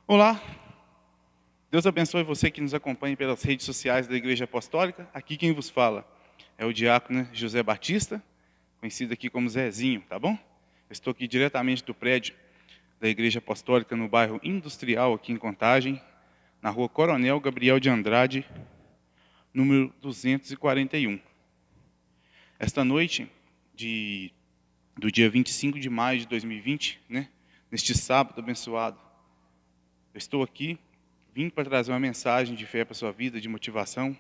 Olá, Deus abençoe você que nos acompanha pelas redes sociais da Igreja Apostólica. Aqui quem vos fala é o diácono José Batista, conhecido aqui como Zezinho, tá bom? Eu estou aqui diretamente do prédio da Igreja Apostólica no bairro Industrial, aqui em Contagem, na rua Coronel Gabriel de Andrade, número 241. Esta noite do dia 25 de maio de 2020, neste sábado abençoado, eu estou aqui, vim para trazer uma mensagem de fé para a sua vida, de motivação.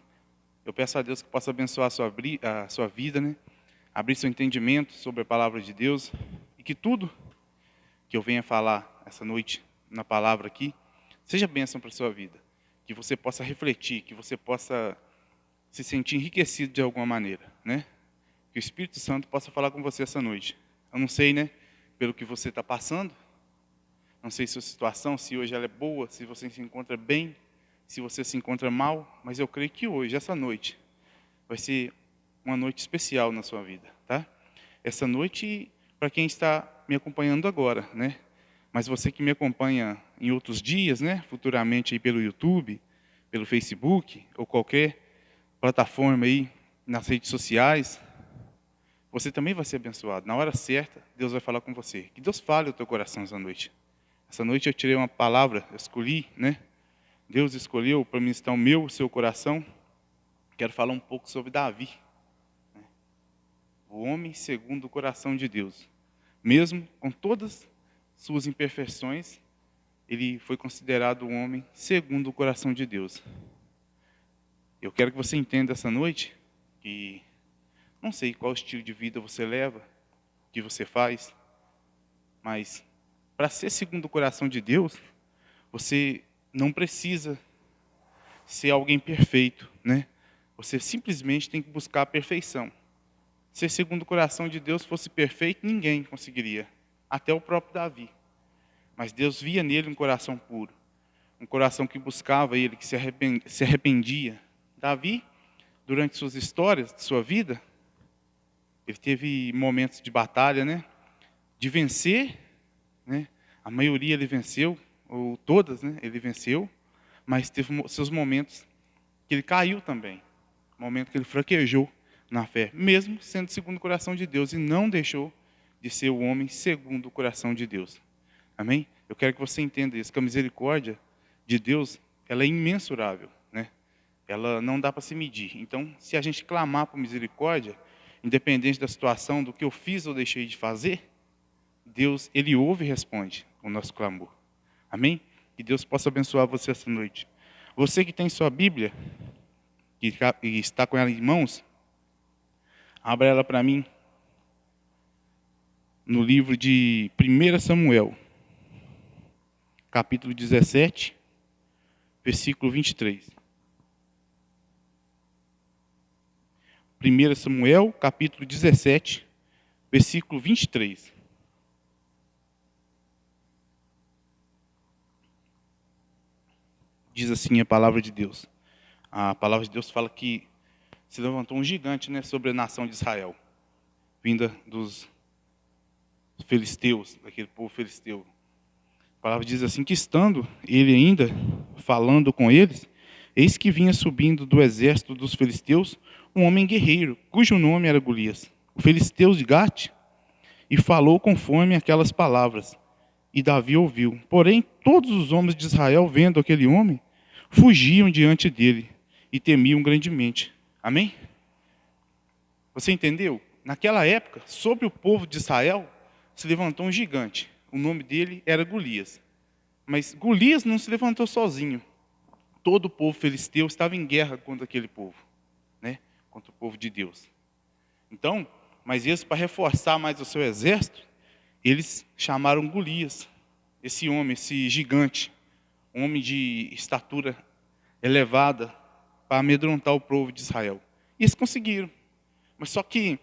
Eu peço a Deus que possa abençoar a sua vida, abrir seu entendimento sobre a palavra de Deus, e que tudo que eu venha falar essa noite na palavra aqui, seja bênção para a sua vida. Que você possa refletir, que você possa se sentir enriquecido de alguma maneira, Que o Espírito Santo possa falar com você essa noite. Eu não sei, pelo que você está passando, não sei se a situação, se hoje ela é boa, se você se encontra bem, se você se encontra mal, mas eu creio que hoje, essa noite, vai ser uma noite especial na sua vida, tá? Essa noite, para quem está me acompanhando agora, Mas você que me acompanha em outros dias, Futuramente aí pelo YouTube, pelo Facebook, ou qualquer plataforma aí nas redes sociais, você também vai ser abençoado. Na hora certa, Deus vai falar com você. Que Deus fale o teu coração essa noite. Essa noite eu tirei uma palavra, eu escolhi, Deus escolheu para ministrar o seu coração. Quero falar um pouco sobre Davi, o homem segundo o coração de Deus. Mesmo com todas suas imperfeições, ele foi considerado um homem segundo o coração de Deus. Eu quero que você entenda essa noite que não sei qual estilo de vida você leva, o que você faz, mas para ser segundo o coração de Deus, você não precisa ser alguém perfeito, Você simplesmente tem que buscar a perfeição. Se segundo o coração de Deus fosse perfeito, ninguém conseguiria, até o próprio Davi. Mas Deus via nele um coração puro, um coração que buscava ele, que se arrependia. Davi, durante suas histórias, de sua vida, ele teve momentos de batalha, de vencer, A maioria ele venceu, ou todas, ele venceu, mas teve seus momentos que ele caiu também, momento que ele fraquejou na fé, mesmo sendo segundo o coração de Deus, e não deixou de ser o homem segundo o coração de Deus. Amém? Eu quero que você entenda isso, que a misericórdia de Deus, ela é imensurável, Ela não dá para se medir. Então, se a gente clamar por misericórdia, independente da situação, do que eu fiz ou deixei de fazer, Deus, Ele ouve e responde o nosso clamor. Amém? Que Deus possa abençoar você essa noite. Você que tem sua Bíblia, e está com ela em mãos, abra ela para mim no livro de 1 Samuel, capítulo 17, versículo 23. 1 Samuel, capítulo 17, versículo 23. Diz assim a palavra de Deus. A palavra de Deus fala que se levantou um gigante, sobre a nação de Israel, vinda dos filisteus, daquele povo filisteu. A palavra diz assim, que estando ele ainda falando com eles, eis que vinha subindo do exército dos filisteus um homem guerreiro, cujo nome era Golias, o filisteu de Gate, e falou conforme aquelas palavras. E Davi ouviu. Porém, todos os homens de Israel, vendo aquele homem, fugiam diante dele e temiam grandemente. Amém? Você entendeu? Naquela época, sobre o povo de Israel, se levantou um gigante. O nome dele era Golias. Mas Golias não se levantou sozinho. Todo o povo filisteu estava em guerra contra aquele povo, contra o povo de Deus. Então, mas eles, para reforçar mais o seu exército, eles chamaram Golias, esse homem, esse gigante, um homem de estatura elevada, para amedrontar o povo de Israel. E eles conseguiram. Mas só que,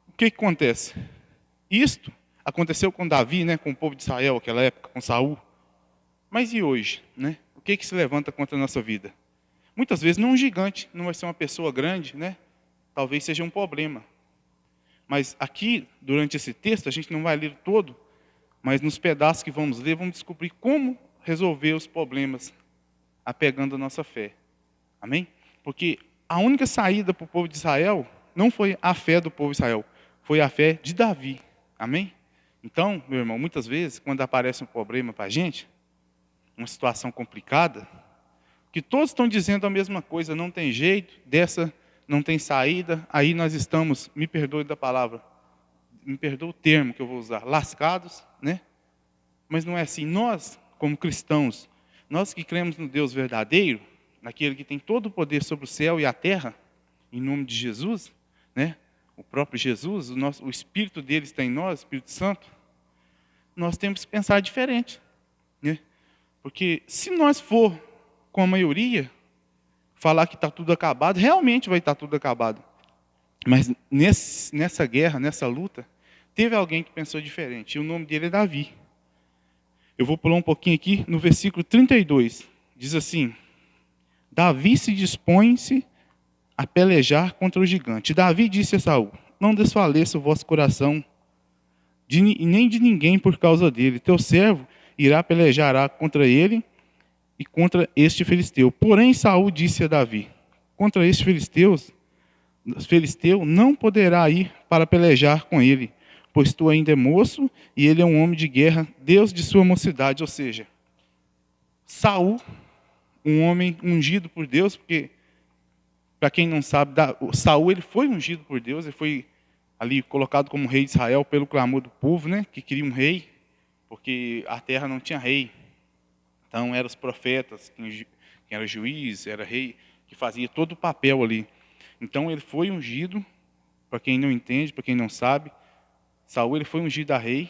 o que acontece? Isto aconteceu com Davi, com o povo de Israel, naquela época, com Saul. Mas e hoje? O que se levanta contra a nossa vida? Muitas vezes não um gigante, não vai ser uma pessoa grande, Talvez seja um problema. Mas aqui, durante esse texto, a gente não vai ler todo, mas nos pedaços que vamos ler, vamos descobrir como resolver os problemas apegando a nossa fé. Amém? Porque a única saída para o povo de Israel não foi a fé do povo de Israel, foi a fé de Davi. Amém? Então, meu irmão, muitas vezes, quando aparece um problema para a gente, uma situação complicada, que todos estão dizendo a mesma coisa, não tem jeito, dessa não tem saída, aí nós estamos, me perdoe da palavra, me perdoe o termo que eu vou usar, lascados, né? Mas não é assim. Nós, como cristãos, nós que cremos no Deus verdadeiro, naquele que tem todo o poder sobre o céu e a terra, em nome de Jesus, né? O próprio Jesus, o Espírito dele está em nós, o Espírito Santo, nós temos que pensar diferente, né? Porque se nós for com a maioria, falar que está tudo acabado, realmente vai estar tudo acabado. Mas nessa guerra, nessa luta, teve alguém que pensou diferente, e o nome dele é Davi. Eu vou pular um pouquinho aqui, no versículo 32, diz assim: Davi se dispõe-se a pelejar contra o gigante. Davi disse a Saul: não desfaleça o vosso coração, nem de ninguém por causa dele. Teu servo irá pelejar contra ele e contra este filisteu. Porém Saul disse a Davi: contra este filisteu não poderá ir para pelejar com ele, pois tu ainda é moço e ele é um homem de guerra, Deus de sua mocidade. Ou seja, Saul, um homem ungido por Deus, porque, para quem não sabe, Saul ele foi ungido por Deus, ele foi ali colocado como rei de Israel pelo clamor do povo, né, que queria um rei, porque a terra não tinha rei. Então eram os profetas, quem era juiz, era rei, que fazia todo o papel ali. Então ele foi ungido, para quem não entende, para quem não sabe, Saul ele foi ungido a rei,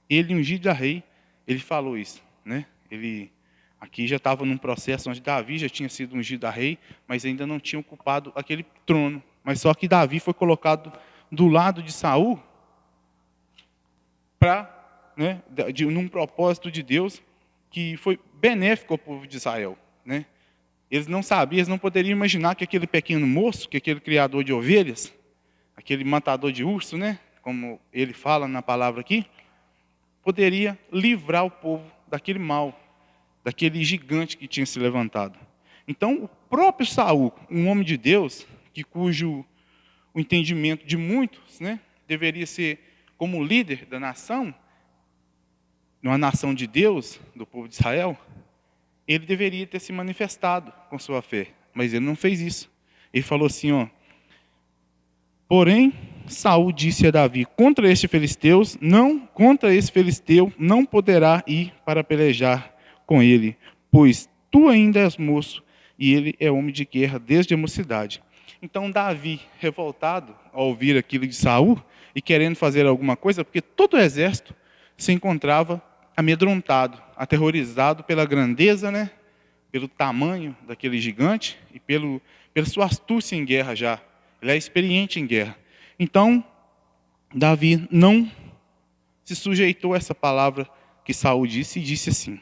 ele ungido a rei, ele falou isso, né? Ele aqui já estava num processo onde Davi já tinha sido ungido a rei, mas ainda não tinha ocupado aquele trono. Mas só que Davi foi colocado do lado de Saul para, né, num propósito de Deus que foi benéfico ao povo de Israel, né? Eles não sabiam, eles não poderiam imaginar que aquele pequeno moço, que aquele criador de ovelhas, aquele matador de urso, né, como ele fala na palavra aqui, poderia livrar o povo daquele mal, daquele gigante que tinha se levantado. Então, o próprio Saul, um homem de Deus, cujo o entendimento de muitos, né, deveria ser como líder da nação, numa nação de Deus, do povo de Israel, ele deveria ter se manifestado com sua fé, mas ele não fez isso. Ele falou assim, ó: porém, Saul disse a Davi: contra esse filisteu não poderá ir para pelejar com ele, pois tu ainda és moço e ele é homem de guerra desde a mocidade. Então Davi, revoltado ao ouvir aquilo de Saul e querendo fazer alguma coisa, porque todo o exército se encontrava amedrontado, aterrorizado pela grandeza, né, pelo tamanho daquele gigante e pela sua astúcia em guerra já. Ele é experiente em guerra. Então, Davi não se sujeitou a essa palavra que Saul disse e disse assim: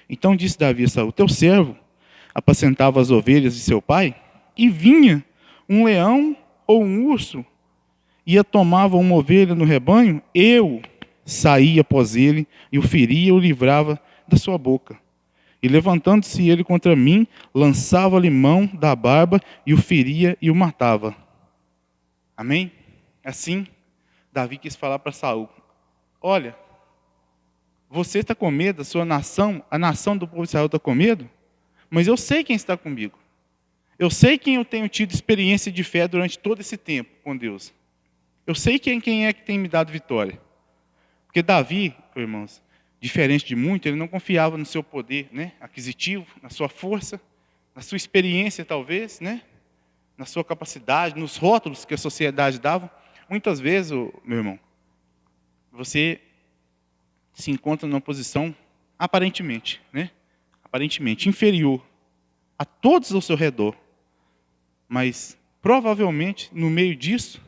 então disse Davi a Saul: teu servo apacentava as ovelhas de seu pai, e vinha um leão ou um urso, e tomava uma ovelha no rebanho, eu saía após ele, e o feria e o livrava da sua boca. E levantando-se ele contra mim, lançava-lhe mão da barba, e o feria e o matava. Amém? Assim, Davi quis falar para Saul: olha, você está com medo, a sua nação, a nação do povo de Israel está com medo, mas eu sei quem está comigo. Eu sei quem eu tenho tido experiência de fé durante todo esse tempo com Deus. Eu sei quem é que tem me dado vitória. Porque Davi, irmãos, diferente de muito, ele não confiava no seu poder, né, aquisitivo, na sua força, na sua experiência talvez, né, na sua capacidade, nos rótulos que a sociedade dava. Muitas vezes, meu irmão, você se encontra numa posição aparentemente, né, aparentemente inferior a todos ao seu redor. Mas provavelmente no meio disso,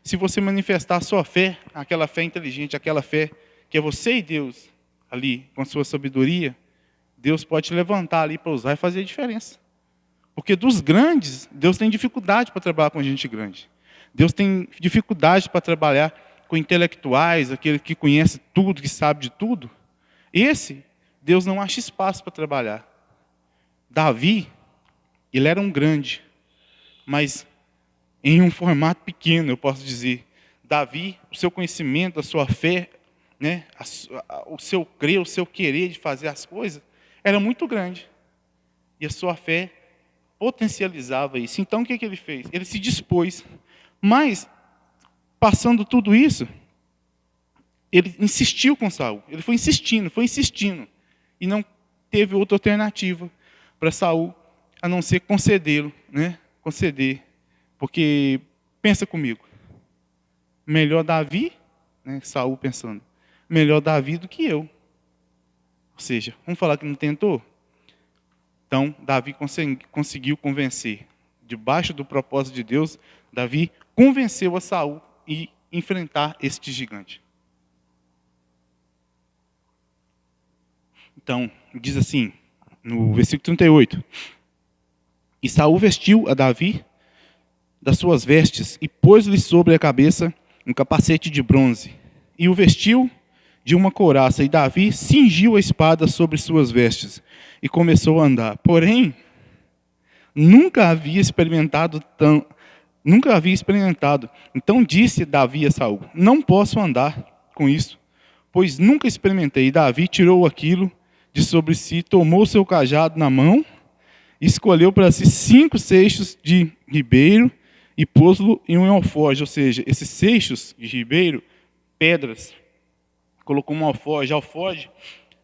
se você manifestar a sua fé, aquela fé inteligente, aquela fé que é você e Deus ali, com a sua sabedoria, Deus pode te levantar ali para usar e fazer a diferença. Porque dos grandes, Deus tem dificuldade para trabalhar com gente grande. Deus tem dificuldade para trabalhar com intelectuais, aquele que conhece tudo, que sabe de tudo. Esse, Deus não acha espaço para trabalhar. Davi, ele era um grande, mas em um formato pequeno, eu posso dizer. Davi, o seu conhecimento, a sua fé, né, o seu crer, o seu querer de fazer as coisas, era muito grande. E a sua fé potencializava isso. Então, o que ele fez? Ele se dispôs. Mas, passando tudo isso, ele insistiu com Saul. Ele foi insistindo. E não teve outra alternativa para Saul, a não ser concedê-lo, né? Conceder. Porque, pensa comigo, melhor Davi, né? Saul pensando, melhor Davi do que eu. Ou seja, vamos falar que não tentou? Então, Davi conseguiu convencer. Debaixo do propósito de Deus, Davi convenceu a Saul e enfrentar este gigante. Então, diz assim, no versículo 38. E Saul vestiu a Davi das suas vestes e pôs-lhe sobre a cabeça um capacete de bronze. E o vestiu de uma couraça. E Davi cingiu a espada sobre suas vestes e começou a andar. Porém, nunca havia experimentado. Então disse Davi a Saul: não posso andar com isso, pois nunca experimentei. E Davi tirou aquilo de sobre si, tomou seu cajado na mão, escolheu para si 5 seixos de ribeiro e pôs-lo em um alforje, ou seja, esses seixos de ribeiro, pedras, colocou um alforje. Alforje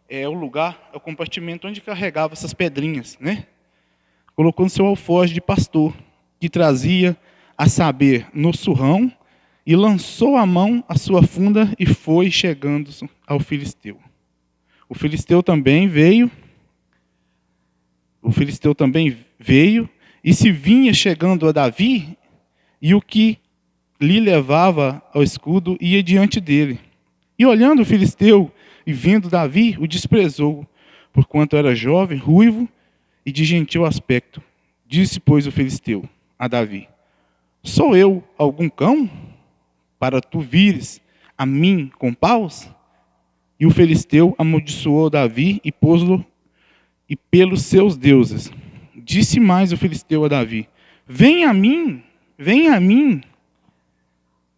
é o lugar, é o compartimento onde carregava essas pedrinhas, né? Colocou no seu alforje de pastor, que trazia, a saber, no surrão, e lançou a mão à sua funda e foi chegando ao filisteu. O filisteu também veio e se vinha chegando a Davi, e o que lhe levava ao escudo ia diante dele. E olhando o filisteu e vendo Davi, o desprezou, porquanto era jovem, ruivo e de gentil aspecto. Disse, pois, o filisteu a Davi: sou eu algum cão, para tu vires a mim com paus? E o filisteu amaldiçoou Davi e pôs-lo e pelos seus deuses. Disse mais o filisteu a Davi: venha a mim,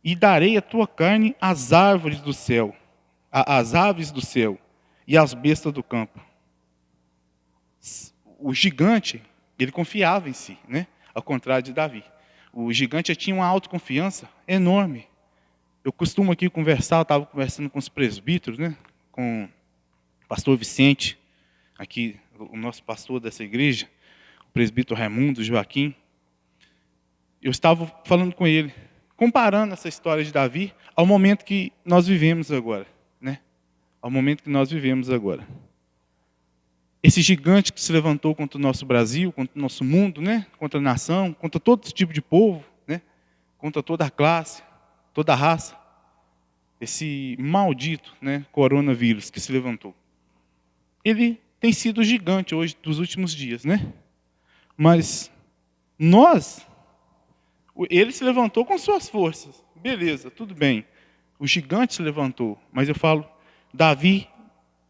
e darei a tua carne às árvores do céu, às aves do céu e às bestas do campo. O gigante, ele confiava em si, né? Ao contrário de Davi. O gigante tinha uma autoconfiança enorme. Eu costumo aqui conversar, eu estava conversando com os presbíteros, né? Com o pastor Vicente, aqui, o nosso pastor dessa igreja, o presbítero Raimundo Joaquim. Eu estava falando com ele, comparando essa história de Davi ao momento que nós vivemos agora, né? Ao momento que nós vivemos agora. Esse gigante que se levantou contra o nosso Brasil, contra o nosso mundo, né? Contra a nação, contra todo esse tipo de povo, né? Contra toda a classe, toda a raça. Esse maldito, né, coronavírus que se levantou. Ele tem sido o gigante hoje, dos últimos dias, né? Mas ele se levantou com suas forças. Beleza, tudo bem. O gigante se levantou. Mas eu falo, Davi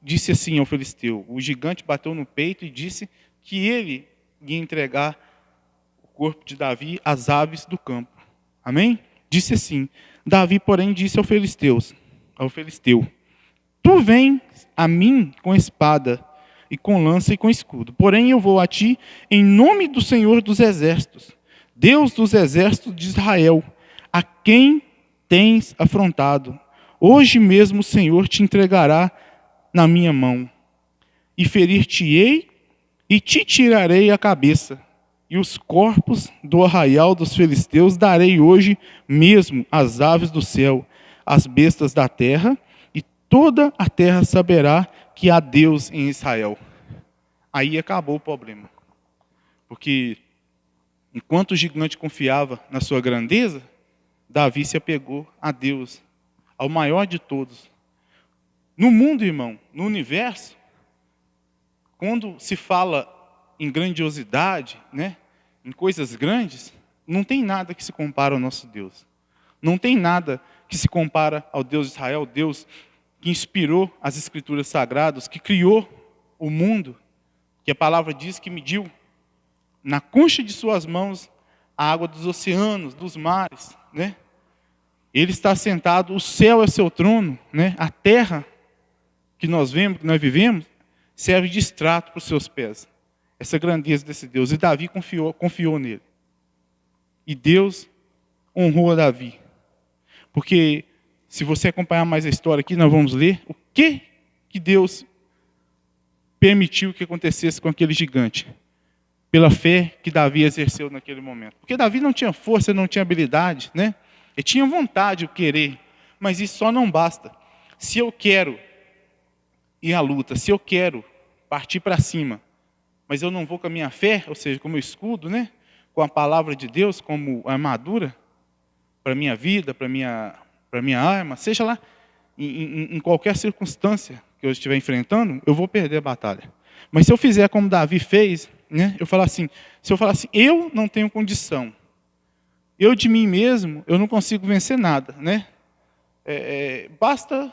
disse assim ao filisteu. O gigante bateu no peito e disse que ele ia entregar o corpo de Davi às aves do campo. Amém? Disse assim. Davi, porém, disse ao filisteu, tu vens a mim com espada e com lança e com escudo. Porém, eu vou a ti em nome do Senhor dos exércitos, Deus dos exércitos de Israel, a quem tens afrontado. Hoje mesmo o Senhor te entregará na minha mão, e ferir-te-ei, e te tirarei a cabeça, e os corpos do arraial dos filisteus darei hoje mesmo às aves do céu, às bestas da terra, e toda a terra saberá que há Deus em Israel. Aí acabou o problema. Porque enquanto o gigante confiava na sua grandeza, Davi se apegou a Deus, ao maior de todos. No mundo, irmão, no universo, quando se fala em grandiosidade, né, em coisas grandes, não tem nada que se compara ao nosso Deus. Não tem nada que se compara ao Deus de Israel, Deus que inspirou as Escrituras Sagradas, que criou o mundo, que a palavra diz que mediu na concha de suas mãos a água dos oceanos, dos mares, né? Ele está sentado, o céu é seu trono, né? A terra que nós vemos, que nós vivemos, serve de estrato para os seus pés. Essa grandeza desse Deus. E Davi confiou nele. E Deus honrou a Davi. Porque, se você acompanhar mais a história aqui, nós vamos ler o que Deus permitiu que acontecesse com aquele gigante. Pela fé que Davi exerceu naquele momento. Porque Davi não tinha força, não tinha habilidade, né? Ele tinha vontade, o querer. Mas isso só não basta. Se eu quero ir à luta, se eu quero partir para cima, mas eu não vou com a minha fé, ou seja, com o meu escudo, né? Com a palavra de Deus, como armadura, para a minha vida, para a minha arma, seja lá, em qualquer circunstância que eu estiver enfrentando, eu vou perder a batalha. Mas se eu fizer como Davi fez, né? Se eu falar assim, eu não tenho condição, eu de mim mesmo, eu não consigo vencer nada, né? Basta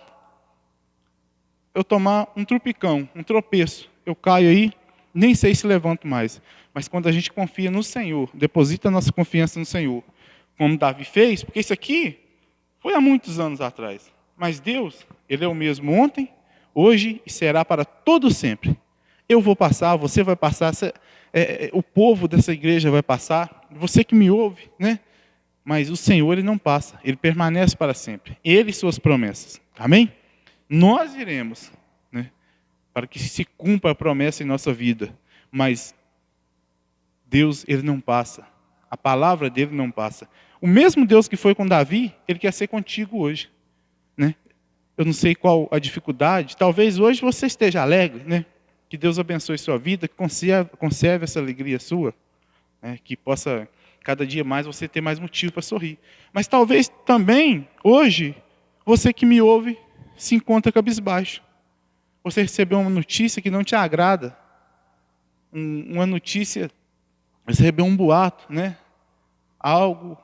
eu tomar um trupicão, um tropeço, eu caio aí, nem sei se levanto mais. Mas quando a gente confia no Senhor, deposita a nossa confiança no Senhor, como Davi fez, porque isso aqui foi há muitos anos atrás. Mas Deus, Ele é o mesmo ontem, hoje e será para todo sempre. Eu vou passar, você vai passar, o povo dessa igreja vai passar, você que me ouve, né? Mas o Senhor, Ele não passa, Ele permanece para sempre. Ele e suas promessas. Amém? Nós iremos, né? Para que se cumpra a promessa em nossa vida. Mas Deus, Ele não passa. A palavra dele não passa. O mesmo Deus que foi com Davi, Ele quer ser contigo hoje, né? Eu não sei qual a dificuldade. Talvez hoje você esteja alegre, né? Que Deus abençoe sua vida, que conserve essa alegria sua, né? Que possa, cada dia mais, você ter mais motivo para sorrir. Mas talvez também, hoje, você que me ouve, se encontra cabisbaixo. Você recebeu uma notícia que não te agrada. Uma notícia, você recebeu um boato, né? Algo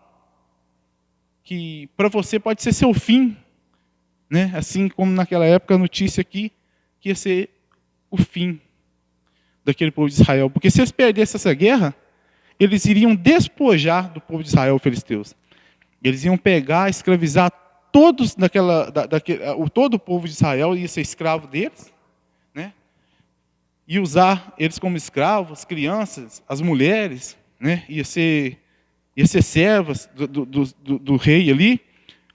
que para você pode ser seu fim, né? Assim como naquela época a notícia aqui, que ia ser o fim daquele povo de Israel. Porque se eles perdessem essa guerra, eles iriam despojar do povo de Israel, os filisteus. Eles iam pegar, escravizar todos todo o povo de Israel, ia ser escravo deles, né? E usar eles como escravos, crianças, as mulheres, né? Ia ser servas do rei ali,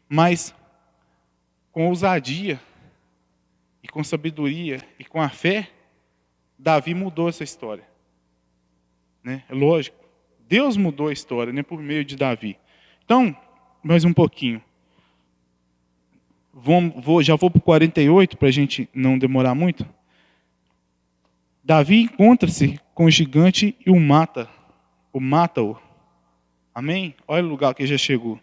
mas com ousadia, e com sabedoria, e com a fé, Davi mudou essa história. Né? É lógico, Deus mudou a história, né, por meio de Davi. Então, mais um pouquinho. Já vou para o 48, para a gente não demorar muito. Davi encontra-se com o gigante e o mata-o. Amém? Olha o lugar que já chegou.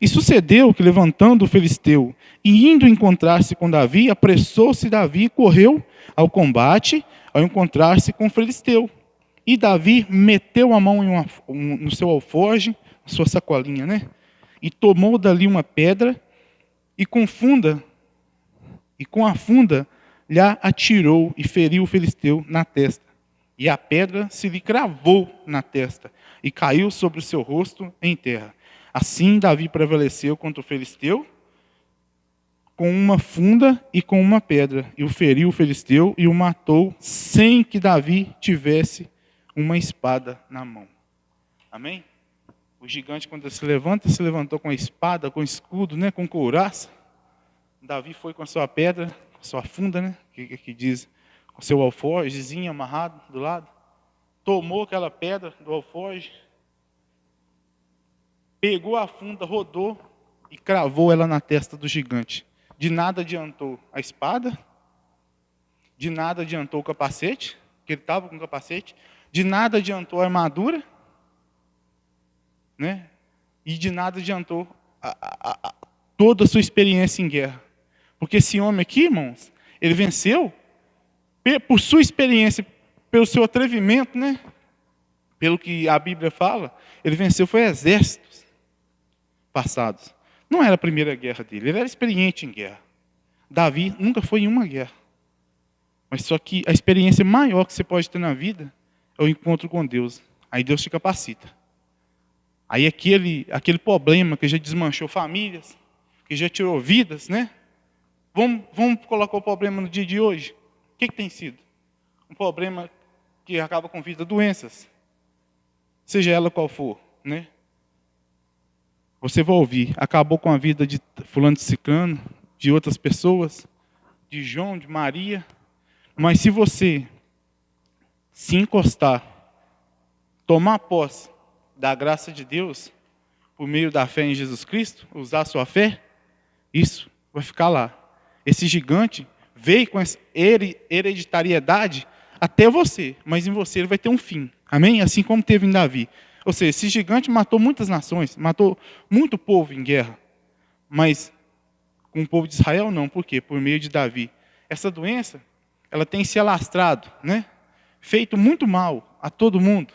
E sucedeu que, levantando o filisteu e indo encontrar-se com Davi, apressou-se Davi e correu ao combate ao encontrar-se com o filisteu. E Davi meteu a mão no seu alforje, na sua sacolinha, né? E tomou dali uma pedra e com a funda lhe atirou e feriu o filisteu na testa. E a pedra se lhe cravou na testa e caiu sobre o seu rosto em terra. Assim Davi prevaleceu contra o filisteu com uma funda e com uma pedra. E o feriu o filisteu e o matou sem que Davi tivesse uma espada na mão. Amém? O gigante, quando se levantou com a espada, com escudo, né, com couraça. Davi foi com a sua pedra, com a sua funda, né, que diz, com seu alforjezinho amarrado do lado. Tomou aquela pedra do alforje, pegou a funda, rodou e cravou ela na testa do gigante. De nada adiantou a espada, de nada adiantou o capacete, que ele estava com o capacete, de nada adiantou a armadura, né? E de nada adiantou toda a sua experiência em guerra. Porque esse homem aqui, irmãos, ele venceu por sua experiência, pelo seu atrevimento, né? Pelo que a Bíblia fala, ele venceu foi exércitos passados. Não era a primeira guerra dele, ele era experiente em guerra. Davi nunca foi em uma guerra. Mas só que a experiência maior que você pode ter na vida é o encontro com Deus. Aí Deus te capacita. Aí aquele problema que já desmanchou famílias, que já tirou vidas, né? Vamos colocar o problema no dia de hoje. O que tem sido? Um problema que acaba com vida, doenças. Seja ela qual for, né? Você vai ouvir, acabou com a vida de fulano de ciclano, de outras pessoas, de João, de Maria. Mas se você se encostar, tomar posse da graça de Deus, por meio da fé em Jesus Cristo, usar a sua fé, isso vai ficar lá. Esse gigante veio com essa hereditariedade até você, mas em você ele vai ter um fim. Amém? Assim como teve em Davi. Ou seja, esse gigante matou muitas nações, matou muito povo em guerra. Mas com o povo de Israel não. Por quê? Por meio de Davi. Essa doença, ela tem se alastrado, né? Feito muito mal a todo mundo.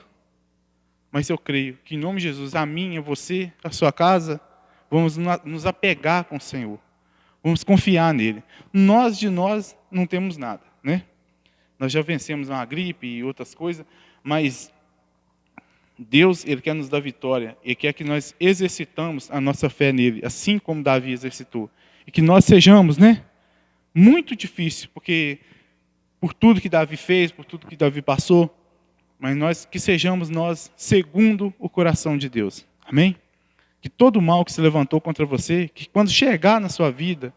Mas eu creio que em nome de Jesus, a mim, a você, a sua casa, vamos nos apegar com o Senhor. Vamos confiar nele. Nós não temos nada, né? Nós já vencemos uma gripe e outras coisas, mas Deus, ele quer nos dar vitória. Ele quer que nós exercitamos a nossa fé nele, assim como Davi exercitou. E que nós sejamos, né? Muito difícil, porque por tudo que Davi fez, por tudo que Davi passou, mas que sejamos nós segundo o coração de Deus. Amém? Que todo mal que se levantou contra você, que quando chegar na sua vida,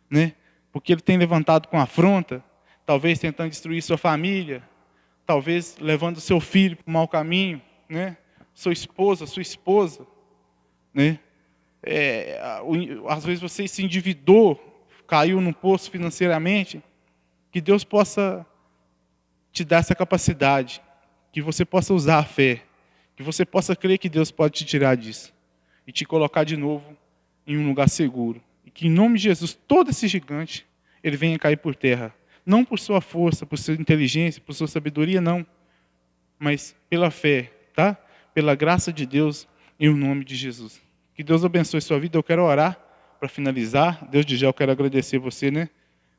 né? Porque ele tem levantado com afronta, talvez tentando destruir sua família, talvez levando seu filho para o mau caminho, né? Sua esposa, né? Às vezes você se endividou, caiu num poço financeiramente, que Deus possa te dar essa capacidade, que você possa usar a fé, que você possa crer que Deus pode te tirar disso e te colocar de novo em um lugar seguro. E que em nome de Jesus, todo esse gigante, ele venha cair por terra. Não por sua força, por sua inteligência, por sua sabedoria, não. Mas pela fé, tá? Pela graça de Deus, em nome de Jesus. Que Deus abençoe sua vida. Eu quero orar para finalizar. Deus de já, eu quero agradecer você, né?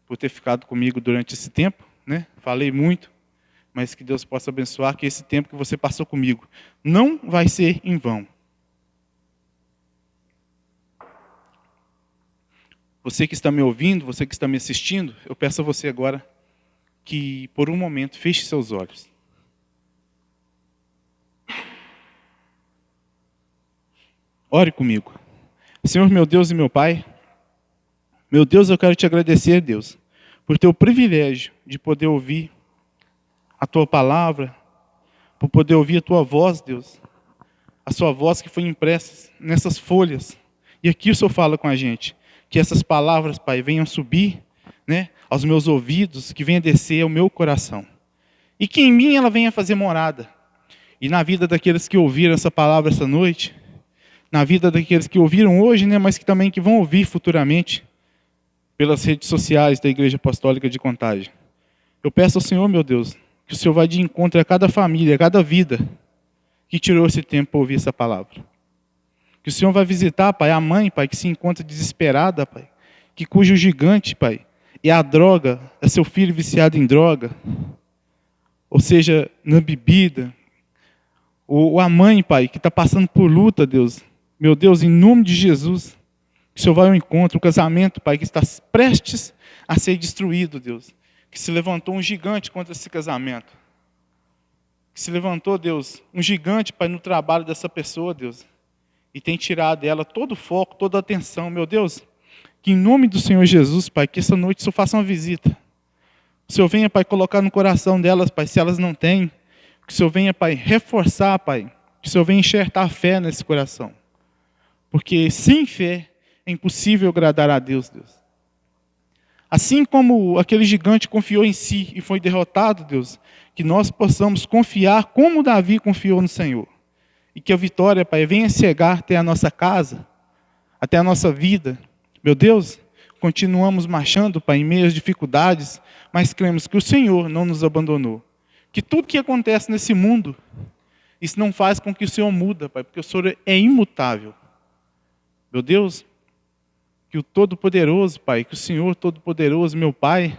Por ter ficado comigo durante esse tempo, né? Falei muito, mas que Deus possa abençoar, que esse tempo que você passou comigo não vai ser em vão. Você que está me ouvindo, você que está me assistindo, eu peço a você agora que, por um momento, feche seus olhos. Ore comigo. Senhor, meu Deus e meu Pai, meu Deus, eu quero te agradecer, Deus, por ter o privilégio de poder ouvir a Tua palavra, por poder ouvir a Tua voz, Deus, a Sua voz que foi impressa nessas folhas. E aqui o Senhor fala com a gente, que essas palavras, Pai, venham subir, né, aos meus ouvidos, que venham descer ao meu coração. E que em mim ela venha fazer morada. E na vida daqueles que ouviram essa palavra essa noite, na vida daqueles que ouviram hoje, né, mas que também que vão ouvir futuramente, pelas redes sociais da Igreja Apostólica de Contagem. Eu peço ao Senhor, meu Deus, que o Senhor vá de encontro a cada família, a cada vida que tirou esse tempo para ouvir essa palavra. Que o Senhor vai visitar, Pai, a mãe, Pai, que se encontra desesperada, Pai, que cujo gigante, Pai, é a droga, é seu filho viciado em droga, ou seja, na bebida, ou a mãe, Pai, que está passando por luta, Deus. Meu Deus, em nome de Jesus, que o Senhor vai ao encontro, o casamento, Pai, que está prestes a ser destruído, Deus. Que se levantou um gigante contra esse casamento. Que se levantou, Deus, um gigante, Pai, no trabalho dessa pessoa, Deus. E tem tirado dela todo o foco, toda a atenção, meu Deus. Que em nome do Senhor Jesus, Pai, que essa noite o Senhor faça uma visita. O Senhor venha, Pai, colocar no coração delas, Pai, se elas não têm. Que o Senhor venha, Pai, reforçar, Pai. Que o Senhor venha enxertar a fé nesse coração. Porque sem fé é impossível agradar a Deus, Deus. Assim como aquele gigante confiou em si e foi derrotado, Deus, que nós possamos confiar como Davi confiou no Senhor. E que a vitória, Pai, venha chegar até a nossa casa, até a nossa vida. Meu Deus, continuamos marchando, Pai, em meio às dificuldades, mas cremos que o Senhor não nos abandonou. Que tudo que acontece nesse mundo, isso não faz com que o Senhor muda, Pai, porque o Senhor é imutável. Meu Deus, que o Todo-Poderoso, Pai, que o Senhor Todo-Poderoso, meu Pai,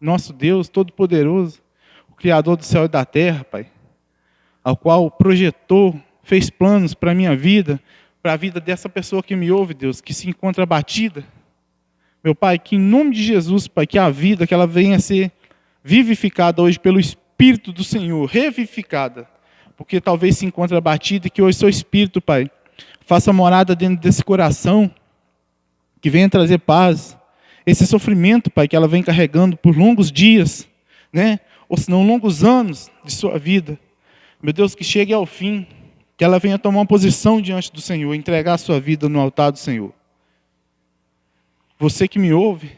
nosso Deus Todo-Poderoso, o Criador do céu e da terra, Pai, ao qual projetou, fez planos para a minha vida, para a vida dessa pessoa que me ouve, Deus, que se encontra abatida. Meu Pai, que em nome de Jesus, Pai, que a vida, que ela venha a ser vivificada hoje pelo Espírito do Senhor, revivificada, porque talvez se encontre abatida, e que hoje seu Espírito, Pai, faça morada dentro desse coração, que venha trazer paz. Esse sofrimento, Pai, que ela vem carregando por longos dias, né? Ou se não longos anos de sua vida. Meu Deus, que chegue ao fim, que ela venha tomar uma posição diante do Senhor, entregar a sua vida no altar do Senhor. Você que me ouve,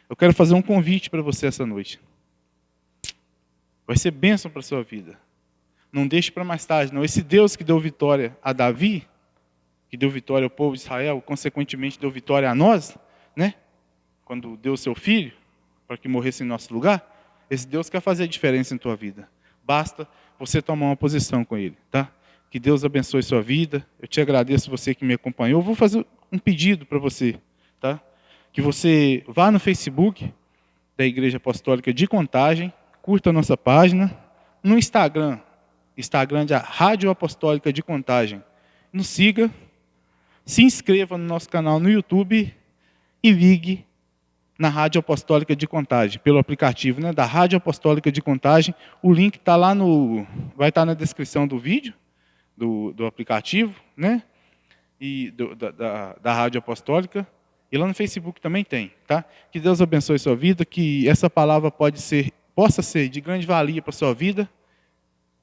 eu quero fazer um convite para você essa noite. Vai ser bênção para a sua vida. Não deixe para mais tarde, não. Esse Deus que deu vitória a Davi, que deu vitória ao povo de Israel, consequentemente deu vitória a nós, né? Quando deu o seu filho, para que morresse em nosso lugar, esse Deus quer fazer a diferença em tua vida. Basta você tomar uma posição com Ele, tá? Que Deus abençoe sua vida. Eu te agradeço, você que me acompanhou. Eu vou fazer um pedido para você, tá? Que você vá no Facebook da Igreja Apostólica de Contagem, curta a nossa página, no Instagram da Rádio Apostólica de Contagem, nos siga, se inscreva no nosso canal no YouTube e ligue na Rádio Apostólica de Contagem, pelo aplicativo, né, da Rádio Apostólica de Contagem. O link está lá vai estar na descrição do vídeo, do aplicativo, né, e da Rádio Apostólica. E lá no Facebook também tem, tá? Que Deus abençoe sua vida, que essa palavra possa ser de grande valia para a sua vida.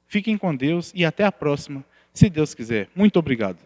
Fiquem com Deus e até a próxima, se Deus quiser. Muito obrigado.